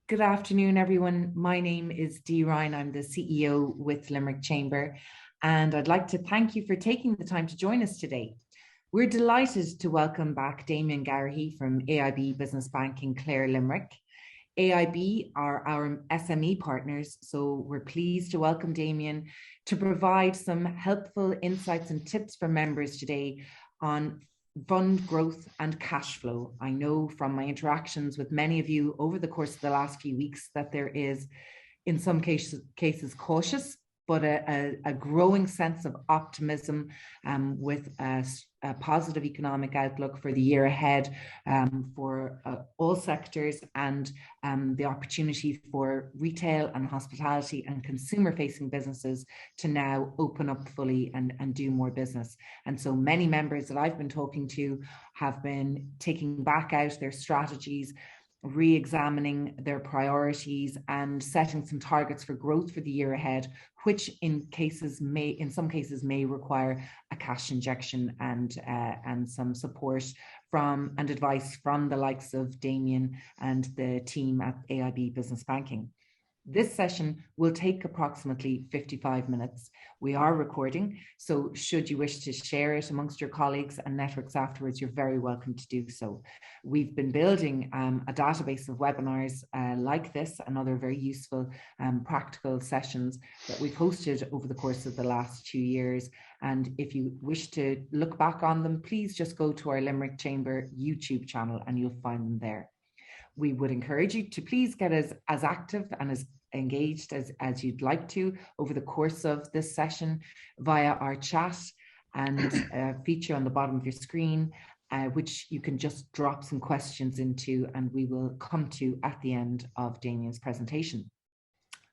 Good afternoon, everyone. My name is Dee Ryan. I'm the CEO with Limerick Chamber, and I'd like to thank you for taking the time to join us today. We're delighted to welcome back Damien Garrahy from AIB Business Banking, Clare, Limerick. AIB are our SME partners, so we're pleased to welcome Damien to provide some helpful insights and tips for members today on fund growth and cash flow. I know from my interactions with many of you over the course of the last few weeks that there is, in some cases cautious, but a growing sense of optimism with a positive economic outlook for the year ahead for all sectors, and the opportunity for retail and hospitality and consumer-facing businesses to now open up fully and do more business. And so many members that I've been talking to have been taking back out their strategies, re-examining their priorities and setting some targets for growth for the year ahead, which in some cases may require a cash injection and some support from and advice from the likes of Damien and the team at AIB Business Banking. This session will take approximately 55 minutes. We are recording, so should you wish to share it amongst your colleagues and networks afterwards, you're very welcome to do so. We've been building a database of webinars like this and other very useful practical sessions that we've hosted over the course of the last 2 years. And if you wish to look back on them, please just go to our Limerick Chamber YouTube channel and you'll find them there. We would encourage you to please get as active and as engaged as you'd like to over the course of this session via our chat and feature on the bottom of your screen, which you can just drop some questions into and we will come to at the end of Damien's presentation.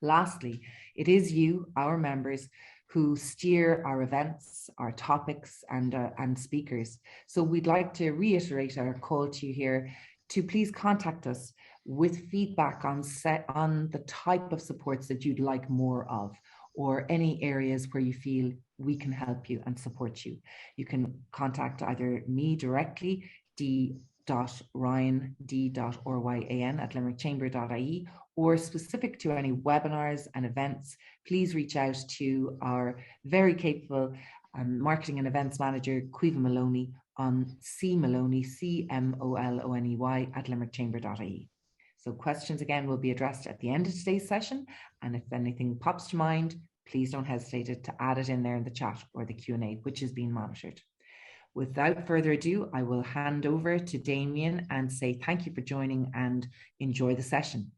Lastly, it is you, our members, who steer our events, our topics and speakers. So we'd like to reiterate our call to you here to please contact us with feedback on the type of supports that you'd like more of, or any areas where you feel we can help you and support you. You can contact either me directly, d.ryan, d.ryan at limerickchamber.ie, or specific to any webinars and events, please reach out to our very capable marketing and events manager, Caoimhe Maloney, on cmaloney, CMOLONEY at limerickchamber.ie. So questions again will be addressed at the end of today's session, and if anything pops to mind, please don't hesitate to add it in there in the chat or the Q&A, which is being monitored. Without further ado, I will hand over to Damien and say thank you for joining and enjoy the session.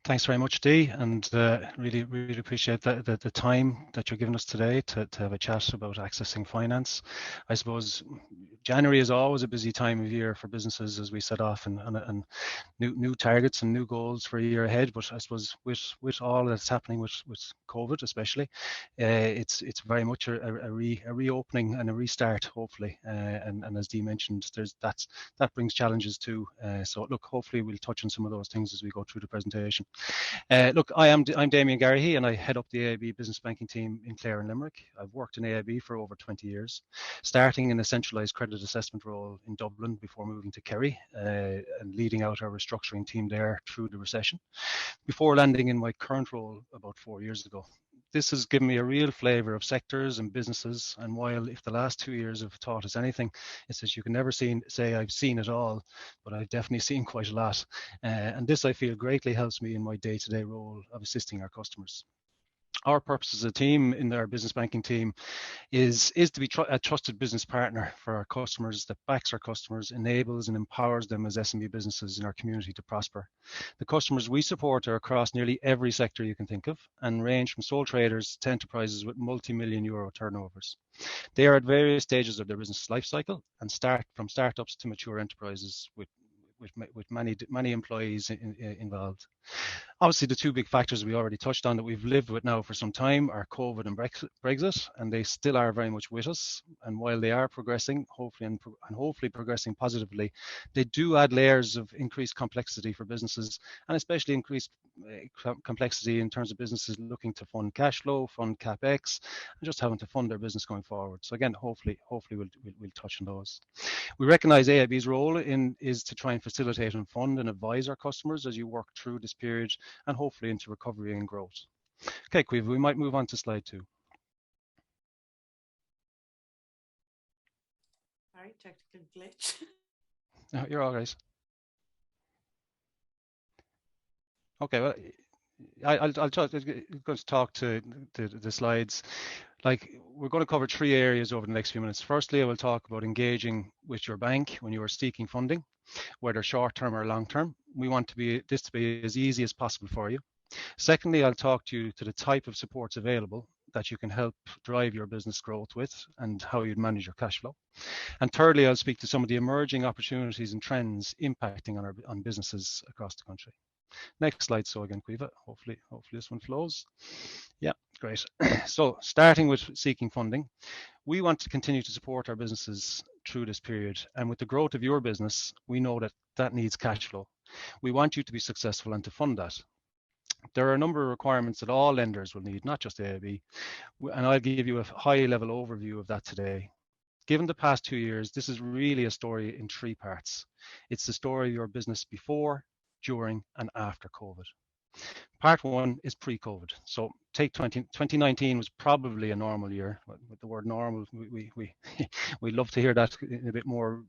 Thanks very much, Dee, and really appreciate the time that you're giving us today to have a chat about accessing finance. I suppose January is always a busy time of year for businesses as we set off and new targets and new goals for a year ahead. But I suppose with all that's happening with COVID especially, it's very much a reopening and a restart, hopefully. And as Dee mentioned, that brings challenges too. So look, hopefully we'll touch on some of those things as we go through the presentation. Look, I'm Damien Garrahy and I head up the AIB Business Banking team in Clare and Limerick. I've worked in AIB for over 20 years, starting in a centralised credit assessment role in Dublin before moving to Kerry and leading out our restructuring team there through the recession, before landing in my current role about 4 years ago. This has given me a real flavour of sectors and businesses, and while if the last 2 years have taught us anything, it's that you can never say I've seen it all, but I've definitely seen quite a lot. And this, I feel, greatly helps me in my day-to-day role of assisting our customers. Our purpose as a team in our business banking team is to be a trusted business partner for our customers that backs our customers, enables and empowers them as SME businesses in our community to prosper. The customers we support are across nearly every sector you can think of and range from sole traders to enterprises with multi-million euro turnovers. They are at various stages of their business life cycle and from startups to mature enterprises with many employees involved. Obviously, the two big factors we already touched on that we've lived with now for some time are COVID and Brexit, and they still are very much with us. And while they are progressing, hopefully progressing positively, they do add layers of increased complexity for businesses, and especially increased complexity in terms of businesses looking to fund cash flow, fund capex, and just having to fund their business going forward. So again, hopefully we'll touch on those. We recognize AIB's role is to try and facilitate and fund and advise our customers as you work through this period and hopefully into recovery and growth. Okay, Caoimhe, we might move on to slide 2. Sorry, technical glitch. No, you're all right. Okay, well, I'm going to talk to the slides. Like, we're going to cover 3 areas over the next few minutes. Firstly, I will talk about engaging with your bank when you are seeking funding, whether short-term or long-term. We want this to be as easy as possible for you. Secondly, I'll talk to you to the type of supports available that you can help drive your business growth with and how you'd manage your cash flow. And thirdly, I'll speak to some of the emerging opportunities and trends impacting on businesses across the country. Next slide, so again, Caoimhe, hopefully this one flows. Yeah, great. So starting with seeking funding, we want to continue to support our businesses through this period. And with the growth of your business, we know that needs cash flow. We want you to be successful and to fund that. There are a number of requirements that all lenders will need, not just AIB, and I'll give you a high-level overview of that today. Given the past 2 years, this is really a story in 3 parts. It's the story of your business before, during, and after COVID. Part 1 is pre-COVID. So take 2019 was probably a normal year. With the word normal, we love to hear that a bit more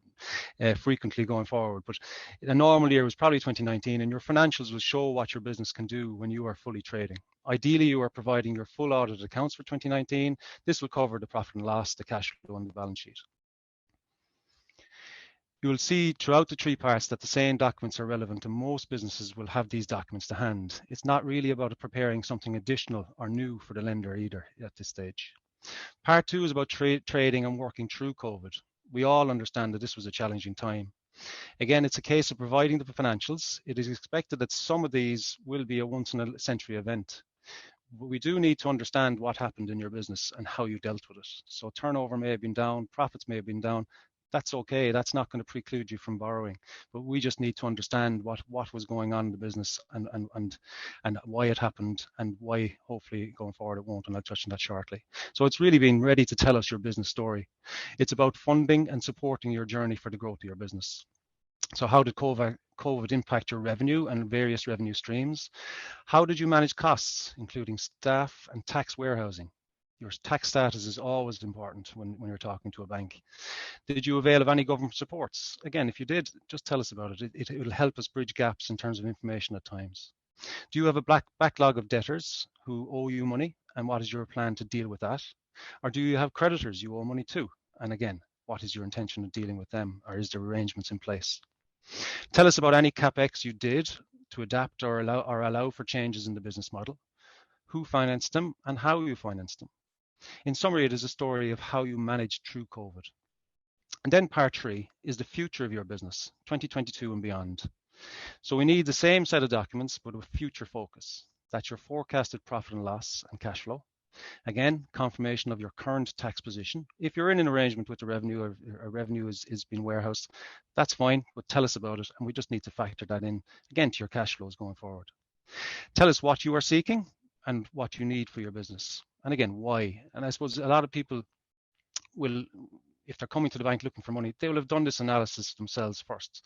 frequently going forward. But a normal year was probably 2019, and your financials will show what your business can do when you are fully trading. Ideally, you are providing your full audited accounts for 2019. This will cover the profit and loss, the cash flow, and the balance sheet. You will see throughout the 3 parts that the same documents are relevant, and most businesses will have these documents to hand. It's not really about preparing something additional or new for the lender either at this stage. Part 2 is about trading and working through COVID. We all understand that this was a challenging time. Again, it's a case of providing the financials. It is expected that some of these will be a once-in-a-century event. But we do need to understand what happened in your business and how you dealt with it. So turnover may have been down, profits may have been down. That's okay. That's not going to preclude you from borrowing. But we just need to understand what was going on in the business and why it happened and why hopefully going forward it won't. And I'll touch on that shortly. So it's really being ready to tell us your business story. It's about funding and supporting your journey for the growth of your business. So how did COVID impact your revenue and various revenue streams? How did you manage costs, including staff and tax warehousing? Your tax status is always important when you're talking to a bank. Did you avail of any government supports? Again, if you did, just tell us about it. It will help us bridge gaps in terms of information at times. Do you have a backlog of debtors who owe you money? And what is your plan to deal with that? Or do you have creditors you owe money to? And again, what is your intention of dealing with them? Or is there arrangements in place? Tell us about any capex you did to adapt or allow for changes in the business model. Who financed them and how you financed them? In summary, it is a story of how you managed through COVID. And then part 3 is the future of your business, 2022 and beyond. So we need the same set of documents, but with future focus. That's your forecasted profit and loss and cash flow. Again, confirmation of your current tax position. If you're in an arrangement with the revenue or a revenue is being warehoused, that's fine, but tell us about it. And we just need to factor that in, again, to your cash flows going forward. Tell us what you are seeking and what you need for your business. And again, why? And I suppose a lot of people will, if they're coming to the bank looking for money, they will have done this analysis themselves first.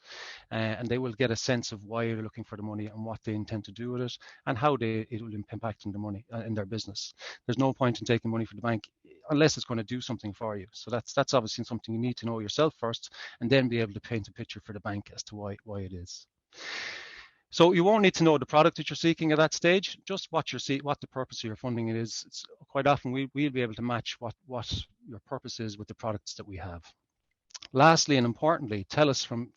And they will get a sense of why they're looking for the money and what they intend to do with it and how it will impact on the money in their business. There's no point in taking money from the bank unless it's going to do something for you. So that's obviously something you need to know yourself first and then be able to paint a picture for the bank as to why it is. So you won't need to know the product that you're seeking at that stage, just what the purpose of your funding is. It's quite often we'll be able to match what your purpose is with the products that we have. Lastly, and importantly, tell us from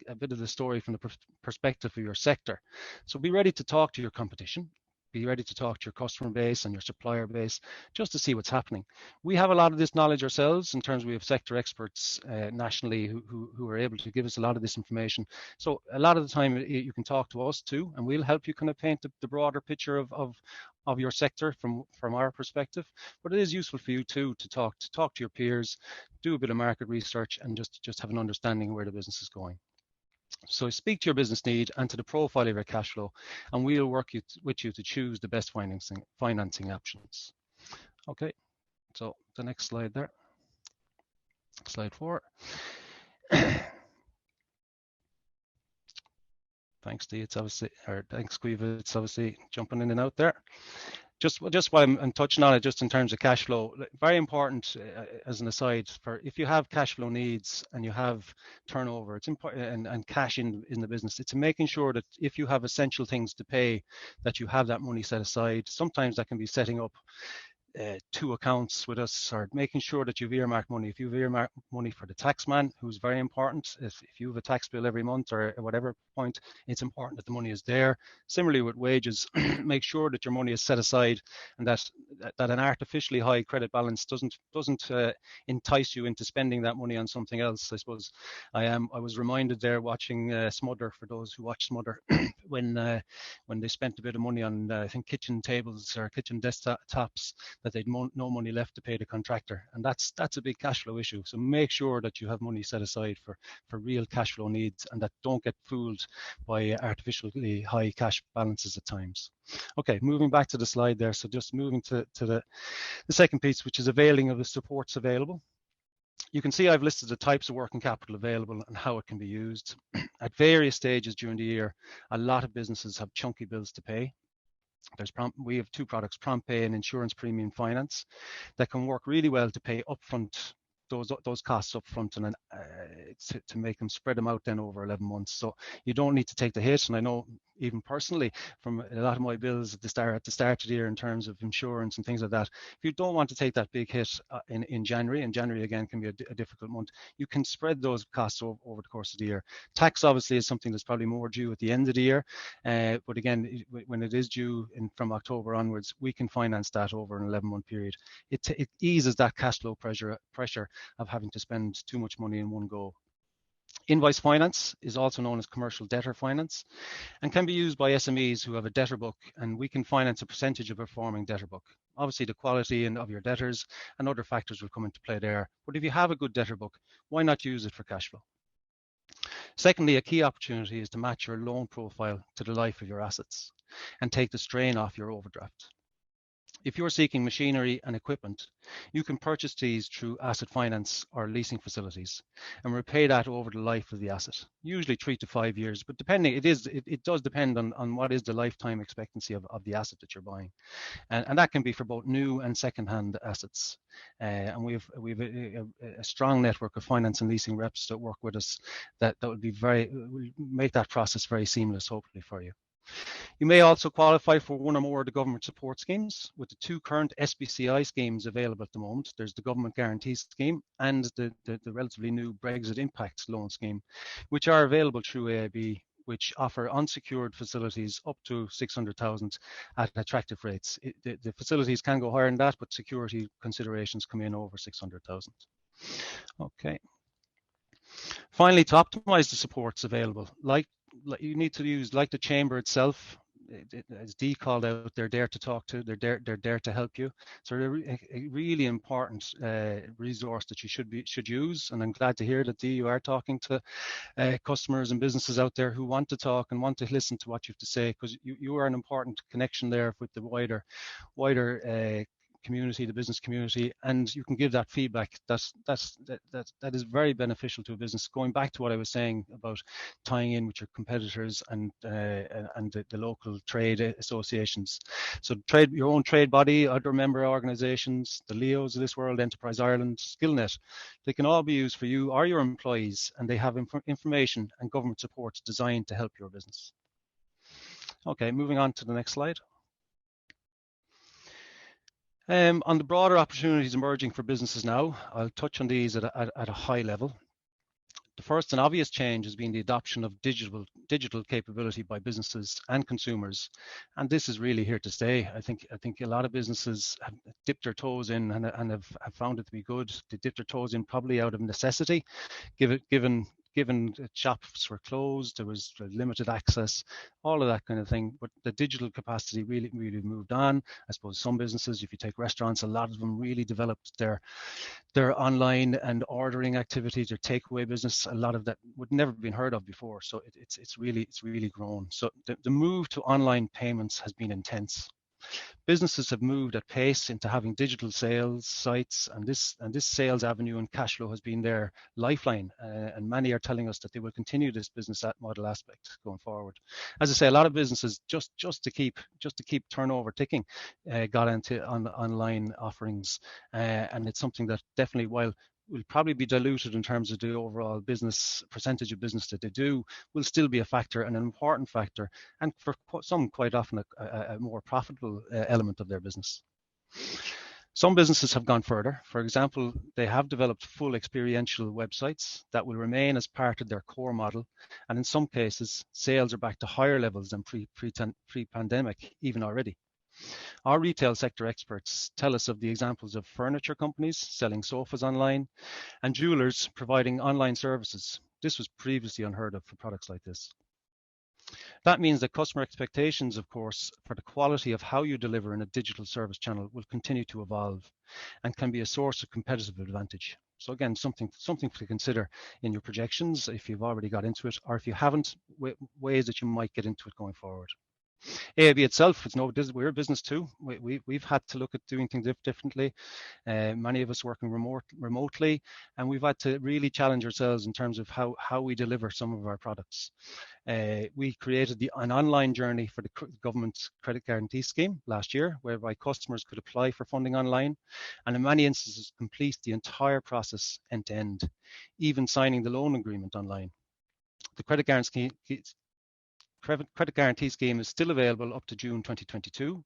a bit of the story from the perspective of your sector. So be ready to talk to your competition. be ready to talk to your customer base and your supplier base just to see what's happening. We have a lot of this knowledge ourselves in terms of we have sector experts nationally who are able to give us a lot of this information. So a lot of the time you can talk to us too, and we'll help you kind of paint the broader picture of your sector from our perspective. But it is useful for you too to talk to your peers, do a bit of market research, and just have an understanding of where the business is going. So speak to your business need and to the profile of your cash flow, and we'll work with you to choose the best financing options. Okay, so the next slide there, slide 4. Thanks, Dee. It's obviously, or thanks, Quiva. It's obviously jumping in and out there. Just while I'm touching on it, just in terms of cash flow, very important as an aside, for if you have cash flow needs and you have turnover, it's important, and cash in the business, it's making sure that if you have essential things to pay, that you have that money set aside. Sometimes that can be setting up 2 accounts with us, or making sure that you've earmarked money. If you've earmarked money for the taxman, who's very important, if you have a tax bill every month or at whatever point, it's important that the money is there. Similarly with wages, make sure that your money is set aside, and that an artificially high credit balance doesn't entice you into spending that money on something else. I suppose I was reminded there watching Smother, for those who watch Smother, when they spent a bit of money on I think kitchen tables or kitchen desktops, that they'd no money left to pay the contractor, and that's a big cash flow issue. So make sure that you have money set aside for real cash flow needs, and that don't get fooled by artificially high cash balances at times. Okay, moving back to the slide there. So just moving to the second piece, which is availing of the supports available. You can see I've listed the types of working capital available and how it can be used. At various stages during the year, a lot of businesses have chunky bills to pay. We have 2 products, Prompt Pay and Insurance Premium Finance, that can work really well to pay upfront those costs up front, and to make them spread them out then over 11 months. So you don't need to take the hit. And I know even personally from a lot of my bills at the start of the year in terms of insurance and things like that, if you don't want to take that big hit in January, and January again can be a difficult month, you can spread those costs over the course of the year. Tax obviously is something that's probably more due at the end of the year, but again, when it is due from October onwards, we can finance that over an 11-month period. It eases that cash flow pressure of having to spend too much money in one go. Invoice finance is also known as commercial debtor finance, and can be used by SMEs who have a debtor book, and we can finance a percentage of a performing debtor book. Obviously the quality of your debtors and other factors will come into play there, but if you have a good debtor book, why not use it for cash flow? Secondly, a key opportunity is to match your loan profile to the life of your assets and take the strain off your overdraft. If you're seeking machinery and equipment, you can purchase these through asset finance or leasing facilities and repay that over the life of the asset, usually 3 to 5 years, but it does depend on what is the lifetime expectancy of the asset that you're buying. And that can be for both new and second-hand assets. And we've a strong network of finance and leasing reps that work with us that will make that process very seamless, hopefully, for you. You may also qualify for one or more of the government support schemes, with the 2 current SBCI schemes available at the moment. There's the Government Guarantee Scheme and the relatively new Brexit Impact Loan Scheme, which are available through AIB, which offer unsecured facilities up to 600,000 at attractive rates. The facilities can go higher than that, but security considerations come in over 600,000. Okay. Finally, to optimize the supports available, you need to use, like the chamber itself, as Dee called out, they're there to talk to, they're there to help you. So they're a really important resource that you should use. And I'm glad to hear that, Dee, you are talking to customers and businesses out there who want to talk and want to listen to what you have to say, because you are an important connection there with the wider community, the business community, and you can give that feedback. That is very beneficial to a business. Going back to what I was saying about tying in with your competitors and the local trade associations. So your own trade body, other member organisations, the LEOs of this world, Enterprise Ireland, Skillnet, they can all be used for you or your employees, and they have information and government support designed to help your business. Okay, moving on to the next slide. On the broader opportunities emerging for businesses now, I'll touch on these at a high level. The first and obvious change has been the adoption of digital capability by businesses and consumers, and this is really here to stay. I think a lot of businesses have dipped their toes in and have found it to be good. They dipped their toes in probably out of necessity, given shops were closed, there was limited access, all of that kind of thing. But the digital capacity really moved on. I suppose some businesses, if you take restaurants, a lot of them really developed their online and ordering activities, their takeaway business. A lot of that would never been heard of before. So it's really grown. So the move to online payments has been intense. Businesses have moved at pace into having digital sales sites, and this sales avenue and cash flow has been their lifeline. And many are telling us that they will continue this business model aspect going forward. As I say, a lot of businesses just to keep turnover ticking, got into online offerings, and it's something that definitely, while will probably be diluted in terms of the overall business percentage of business that they do, will still be a factor and an important factor, and for some quite often a more profitable element of their business. Some businesses have gone further. For example, they have developed full experiential websites that will remain as part of their core model, and in some cases sales are back to higher levels than pre-pandemic even already. Our retail sector experts tell us of the examples of furniture companies selling sofas online and jewelers providing online services. This was previously unheard of for products like this. That means that customer expectations, of course, for the quality of how you deliver in a digital service channel will continue to evolve and can be a source of competitive advantage. So again, something to consider in your projections if you've already got into it, or if you haven't, ways that you might get into it going forward. AIB itself, we're a business too. We've had to look at doing things differently. Many of us working remotely, and we've had to really challenge ourselves in terms of how we deliver some of our products. We created an online journey for the government credit guarantee scheme last year, whereby customers could apply for funding online, and in many instances complete the entire process end to end, even signing the loan agreement online. The credit guarantee scheme is still available up to June 2022.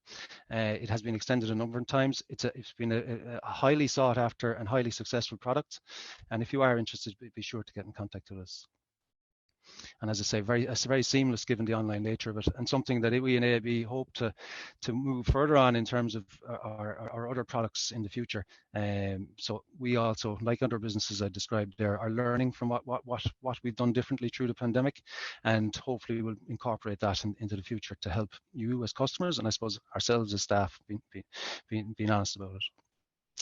It has been extended a number of times. It's been a highly sought after and highly successful product. And if you are interested, be sure to get in contact with us. And as I say, it's very seamless given the online nature of it, and something that we in AIB hope to move further on in terms of our other products in the future. So we also, like other businesses I described there, are learning from what we've done differently through the pandemic, and hopefully we'll incorporate that into the future to help you as customers, and I suppose ourselves as staff being honest about it.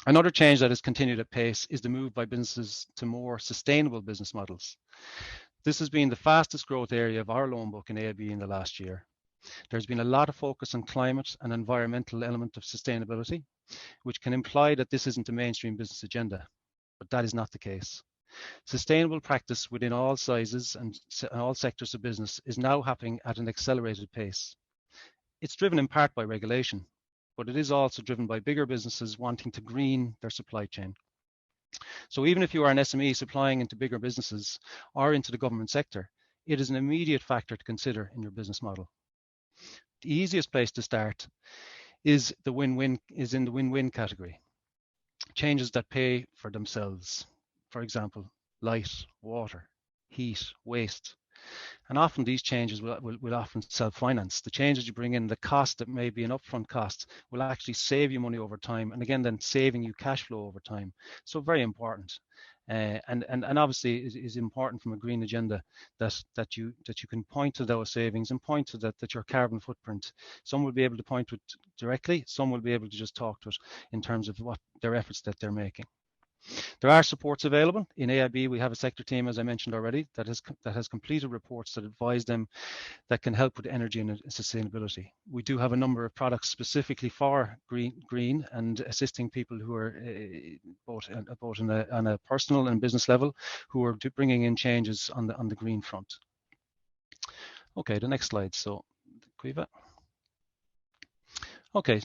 Another change that has continued at pace is the move by businesses to more sustainable business models. This has been the fastest growth area of our loan book in AIB in the last year. There's been a lot of focus on climate and environmental element of sustainability, which can imply that this isn't a mainstream business agenda, but that is not the case. Sustainable practice within all sizes and all sectors of business is now happening at an accelerated pace. It's driven in part by regulation, but it is also driven by bigger businesses wanting to green their supply chain. So even if you are an SME supplying into bigger businesses or into the government sector, it is an immediate factor to consider in your business model. The easiest place to start is in the win-win category. Changes that pay for themselves. For example, light, water, heat, waste. And often these changes will often self-finance. The changes you bring in, the cost that may be an upfront cost, will actually save you money over time, and again then saving you cash flow over time. So very important. And obviously it is important from a green agenda that you can point to those savings and point to that your carbon footprint. Some will be able to point to it directly, some will be able to just talk to it in terms of what their efforts that they're making. There are supports available. In AIB, we have a sector team, as I mentioned already, that has completed reports that advise them that can help with energy and sustainability. We do have a number of products specifically for green and assisting people who are both on a personal and business level, who are bringing in changes on the green front. Okay, the next slide. So, Quiva. Okay,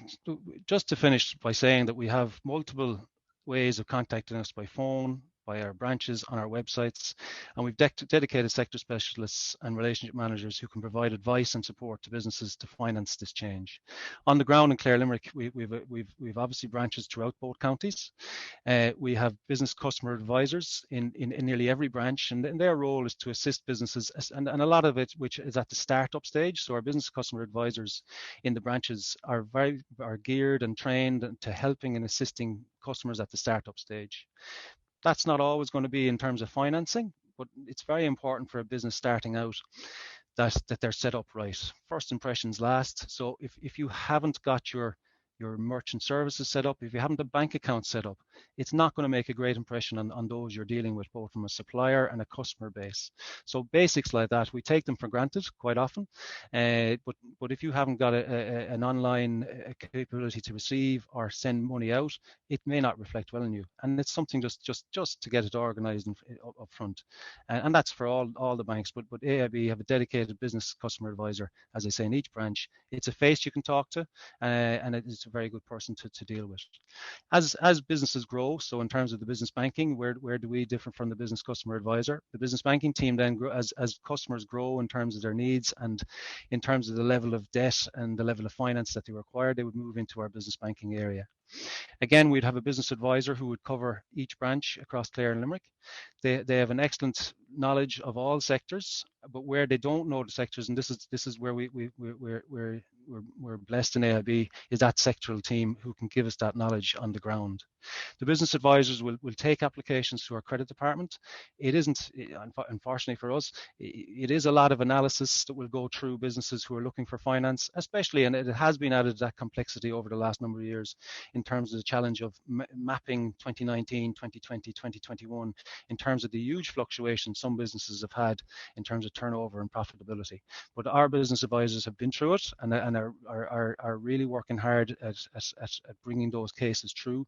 just to finish by saying that we have multiple ways of contacting us by phone, by our branches on our websites, and we've dedicated sector specialists and relationship managers who can provide advice and support to businesses to finance this change. On the ground in Clare Limerick, we've obviously branches throughout both counties. We have business customer advisors in nearly every branch, and their role is to assist businesses, and a lot of it which is at the startup stage. So our business customer advisors in the branches are geared and trained to helping and assisting customers at the startup stage. That's not always going to be in terms of financing, but it's very important for a business starting out that they're set up right. First impressions last. So if you haven't got your merchant services set up, if you haven't a bank account set up, it's not going to make a great impression on those you're dealing with, both from a supplier and a customer base. So basics like that, we take them for granted quite often. But if you haven't got an online capability to receive or send money out, it may not reflect well on you. And it's something just to get it organized up front. And that's for all the banks. But AIB have a dedicated business customer advisor, as I say, in each branch. It's a face you can talk to, and it's a very good person to deal with. As businesses grow, so in terms of the business banking, where do we differ from the business customer advisor? The business banking team then grow as customers grow in terms of their needs and in terms of the level of debt and the level of finance that they require, they would move into our business banking area. Again, we'd have a business advisor who would cover each branch across Clare and Limerick. They have an excellent knowledge of all sectors, but where they don't know the sectors, and this is where we're blessed in AIB, is that sectoral team who can give us that knowledge on the ground. The business advisors will take applications to our credit department. It isn't, unfortunately for us, it is a lot of analysis that will go through businesses who are looking for finance, especially, and it has been added to that complexity over the last number of years in terms of the challenge of mapping 2019, 2020, 2021 in terms of the huge fluctuations some businesses have had in terms of turnover and profitability. But our business advisors have been through it and are really working hard at bringing those cases through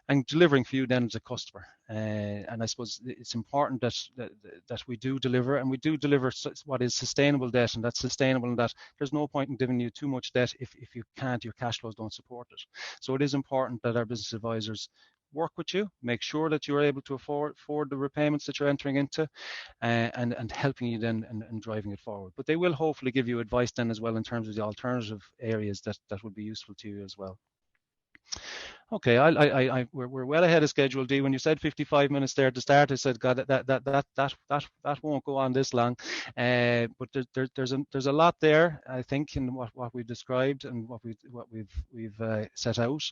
and delivering for you then as a customer. And I suppose it's important that we do deliver, and we do deliver what is sustainable debt, and that's sustainable in that there's no point in giving you too much debt if you can't, your cash flows don't support it. So it is important that our business advisors work with you, make sure that you're able to afford the repayments that you're entering into, and helping you then and driving it forward. But they will hopefully give you advice then as well in terms of the alternative areas that would be useful to you as well. Okay, we're well ahead of schedule, Dee. When you said 55 minutes there at the start, I said, God, that won't go on this long. But there's a lot there, I think, in what we've described and what we've set out.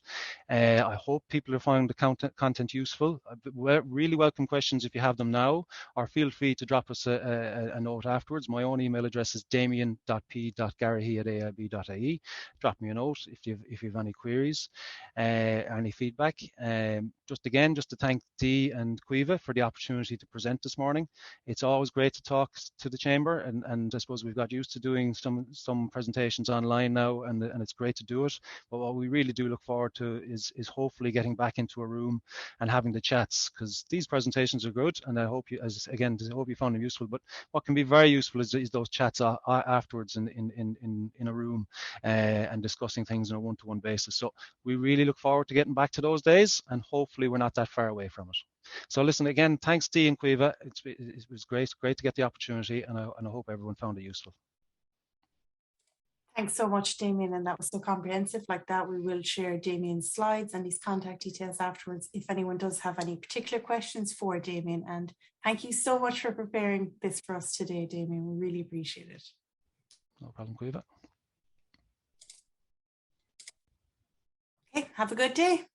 I hope people are finding the content useful. Really welcome questions if you have them now, or feel free to drop us a note afterwards. My own email address is damien.p.garahy@aib.ie. Drop me a note if you've any queries. Any feedback. Just to thank Dee and Caoimhe for the opportunity to present this morning. It's always great to talk to the chamber, and I suppose we've got used to doing some presentations online now, and it's great to do it. But what we really do look forward to is hopefully getting back into a room and having the chats, because these presentations are good, and I hope you found them useful. But what can be very useful is those chats afterwards in a room and discussing things on a one-to-one basis. So we really look forward to getting back to those days, and hopefully we're not that far away from it. So listen, again, thanks Dee and Caoimhe. It was great to get the opportunity, and I hope everyone found it useful. Thanks so much, Damien, and that was so comprehensive. Like that, we will share Damien's slides and his contact details afterwards if anyone does have any particular questions for Damien. And thank you so much for preparing this for us today, Damien. We really appreciate it. No problem, Caoimhe. Okay, have a good day.